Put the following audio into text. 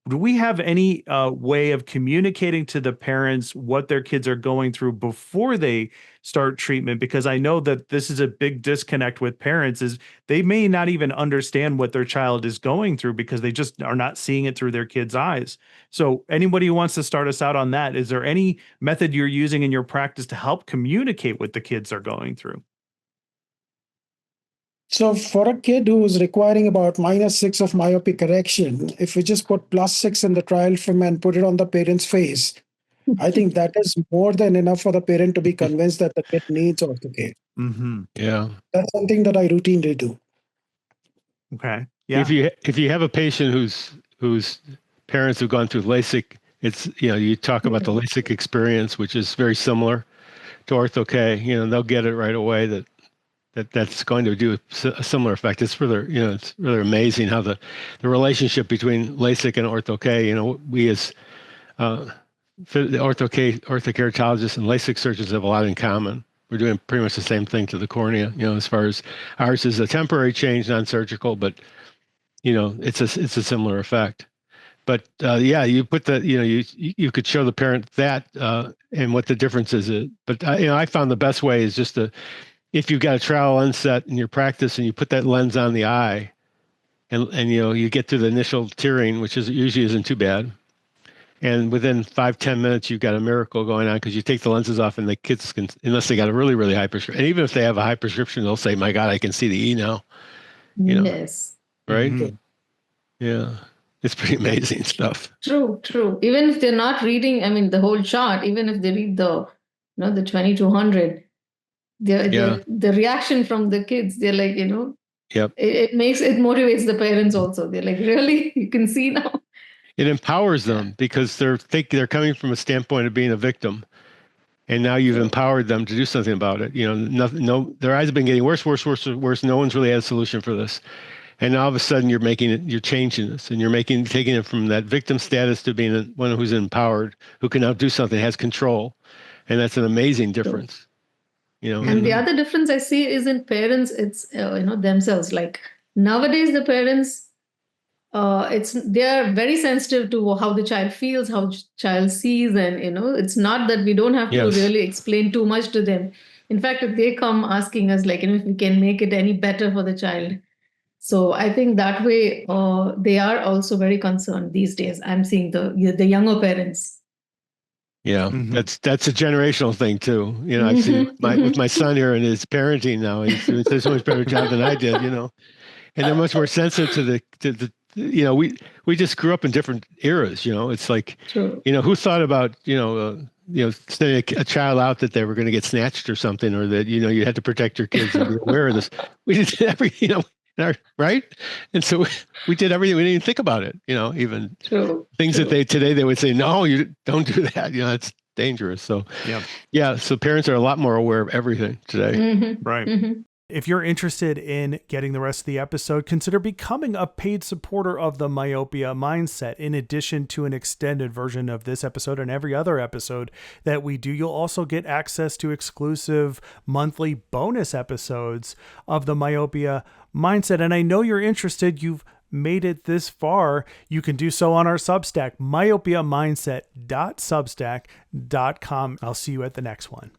do we have any way of communicating to the parents what their kids are going through before they start treatment? Because I know that this is a big disconnect with parents, is they may not even understand what their child is going through because they just are not seeing it through their kids' eyes. So anybody who wants to start us out on that, is there any method you're using in your practice to help communicate what the kids are going through? So for a kid who's requiring about -6 of myopia correction, if we just put +6 in the trial film and put it on the parent's face, I think that is more than enough for the parent to be convinced that the kid needs Ortho-K. Yeah. That's something that I routinely do. Okay. Yeah. If you have a patient whose parents have gone through LASIK, it's, you talk about the LASIK experience, which is very similar to Ortho-K. They'll get it right away that's going to do a similar effect. It's it's really amazing how the relationship between LASIK and Ortho-K. We as the Ortho-K orthokeratologists and LASIK surgeons have a lot in common. We're doing pretty much the same thing to the cornea. As far as ours is a temporary change, non-surgical, but it's a similar effect. But you put the you could show the parent that and what the difference is. But I found the best way is just if you've got a trial lens set in your practice and you put that lens on the eye, and you get through the initial tearing, which usually isn't too bad. And within 5-10 minutes, you've got a miracle going on because you take the lenses off and the kids can, unless they got a really, really high prescription. And even if they have a high prescription, they'll say, "My God, I can see the E now." Yes. Right? Mm-hmm. Yeah. It's pretty amazing stuff. True. Even if they're not reading, the whole chart, even if they read the 2200, the reaction from the kids, they're like, Yep. It motivates the parents also. They're like, really? You can see now? It empowers them because they're coming from a standpoint of being a victim, and now you've empowered them to do something about it. Their eyes have been getting worse. No one's really had a solution for this, and now all of a sudden you're changing this, and taking it from that victim status to being one who's empowered, who can now do something, has control, and that's an amazing difference. And the other difference I see is in parents. It's themselves. Like nowadays, the parents. They are very sensitive to how the child feels, how the child sees, and it's not that we don't have to really explain too much to them. In fact, if they come asking us, like, if we can make it any better for the child. So I think that way they are also very concerned these days. I'm seeing the younger parents. Yeah, that's a generational thing too. I've seen with my son here and his parenting now. He's doing so much better job than I did. And they're much more sensitive to the we just grew up in different eras. It's like, who thought about, sending a child out that they were going to get snatched or something, or that, you had to protect your kids and be aware of this. We did everything, right? And so we did everything. We didn't even think about it, even things that today they would say, no, you don't do that. It's dangerous. So, so parents are a lot more aware of everything today. Right. If you're interested in getting the rest of the episode, consider becoming a paid supporter of the Myopia Mindset. In addition to an extended version of this episode and every other episode that we do, you'll also get access to exclusive monthly bonus episodes of the Myopia Mindset. And I know you're interested. You've made it this far. You can do so on our Substack, myopiamindset.substack.com. I'll see you at the next one.